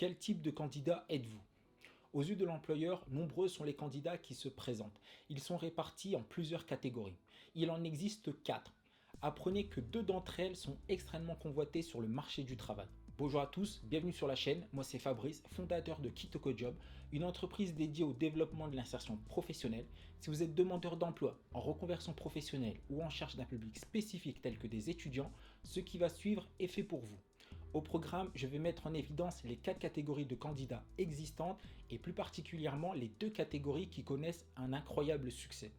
Quel type de candidat êtes-vous? Aux yeux de l'employeur, nombreux sont les candidats qui se présentent. Ils sont répartis en plusieurs catégories. Il en existe 4. Apprenez que 2 d'entre elles sont extrêmement convoitées sur le marché du travail. Bonjour à tous, bienvenue sur la chaîne. Moi c'est Fabrice, fondateur de Kitoko Job, une entreprise dédiée au développement de l'insertion professionnelle. Si vous êtes demandeur d'emploi, en reconversion professionnelle ou en charge d'un public spécifique tel que des étudiants, ce qui va suivre est fait pour vous. Au programme, je vais mettre en évidence les 4 catégories de candidats existantes et plus particulièrement les 2 catégories qui connaissent un incroyable succès.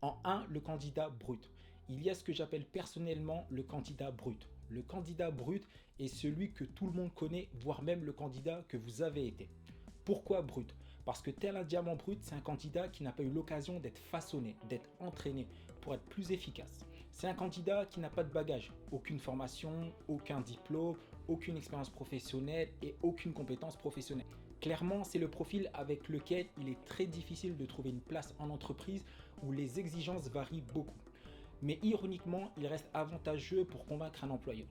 En 1, le candidat brut. Il y a ce que j'appelle personnellement le candidat brut. Le candidat brut est celui que tout le monde connaît, voire même le candidat que vous avez été. Pourquoi brut? Parce que tel un diamant brut, c'est un candidat qui n'a pas eu l'occasion d'être façonné, d'être entraîné pour être plus efficace. C'est un candidat qui n'a pas de bagage, aucune formation, aucun diplôme, aucune expérience professionnelle et aucune compétence professionnelle. Clairement, c'est le profil avec lequel il est très difficile de trouver une place en entreprise où les exigences varient beaucoup. Mais ironiquement, il reste avantageux pour convaincre un employeur.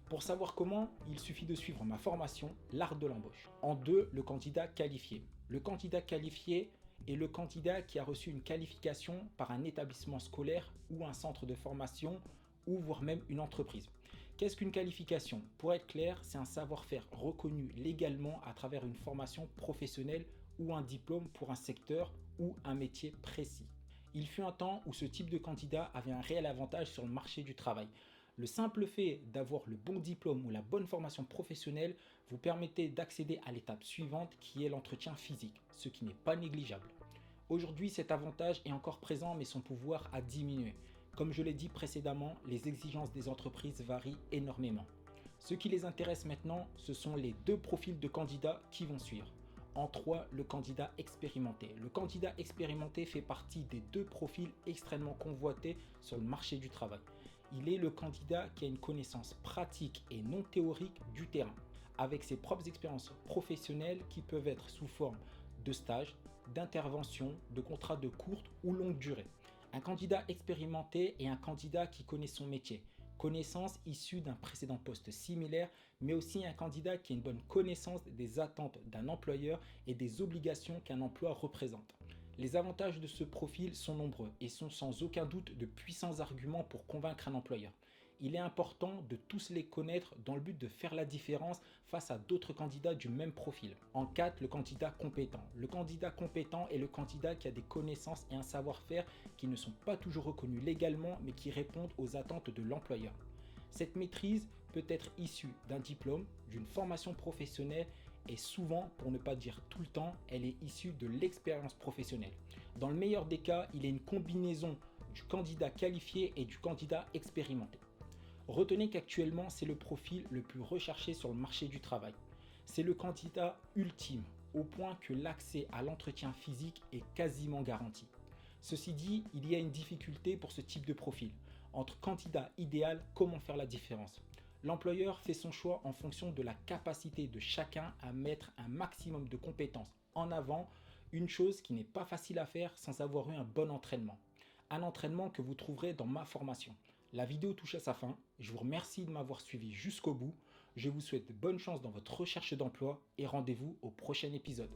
Pour savoir comment, il suffit de suivre ma formation, l'art de l'embauche. En 2, le candidat qualifié. Le candidat qualifié est le candidat qui a reçu une qualification par un établissement scolaire ou un centre de formation ou voire même une entreprise. Qu'est-ce qu'une qualification? Pour être clair, c'est un savoir-faire reconnu légalement à travers une formation professionnelle ou un diplôme pour un secteur ou un métier précis. Il fut un temps où ce type de candidat avait un réel avantage sur le marché du travail. Le simple fait d'avoir le bon diplôme ou la bonne formation professionnelle vous permettait d'accéder à l'étape suivante qui est l'entretien physique, ce qui n'est pas négligeable. Aujourd'hui, cet avantage est encore présent mais son pouvoir a diminué. Comme je l'ai dit précédemment, les exigences des entreprises varient énormément. Ce qui les intéresse maintenant, ce sont les 2 profils de candidats qui vont suivre. En 3, le candidat expérimenté. Le candidat expérimenté fait partie des 2 profils extrêmement convoités sur le marché du travail. Il est le candidat qui a une connaissance pratique et non théorique du terrain, avec ses propres expériences professionnelles qui peuvent être sous forme de stage, d'intervention, de contrats de courte ou longue durée. Un candidat expérimenté est un candidat qui connaît son métier, connaissance issue d'un précédent poste similaire, mais aussi un candidat qui a une bonne connaissance des attentes d'un employeur et des obligations qu'un emploi représente. Les avantages de ce profil sont nombreux et sont sans aucun doute de puissants arguments pour convaincre un employeur. Il est important de tous les connaître dans le but de faire la différence face à d'autres candidats du même profil. En 4, le candidat compétent. Le candidat compétent est le candidat qui a des connaissances et un savoir-faire qui ne sont pas toujours reconnus légalement mais qui répondent aux attentes de l'employeur. Cette maîtrise peut être issue d'un diplôme, d'une formation professionnelle et souvent, pour ne pas dire tout le temps, elle est issue de l'expérience professionnelle. Dans le meilleur des cas, il est une combinaison du candidat qualifié et du candidat expérimenté. Retenez qu'actuellement, c'est le profil le plus recherché sur le marché du travail. C'est le candidat ultime, au point que l'accès à l'entretien physique est quasiment garanti. Ceci dit, il y a une difficulté pour ce type de profil. Entre candidat idéal, comment faire la différence? L'employeur fait son choix en fonction de la capacité de chacun à mettre un maximum de compétences en avant, une chose qui n'est pas facile à faire sans avoir eu un bon entraînement. Un entraînement que vous trouverez dans ma formation. La vidéo touche à sa fin, je vous remercie de m'avoir suivi jusqu'au bout, je vous souhaite bonne chance dans votre recherche d'emploi et rendez-vous au prochain épisode.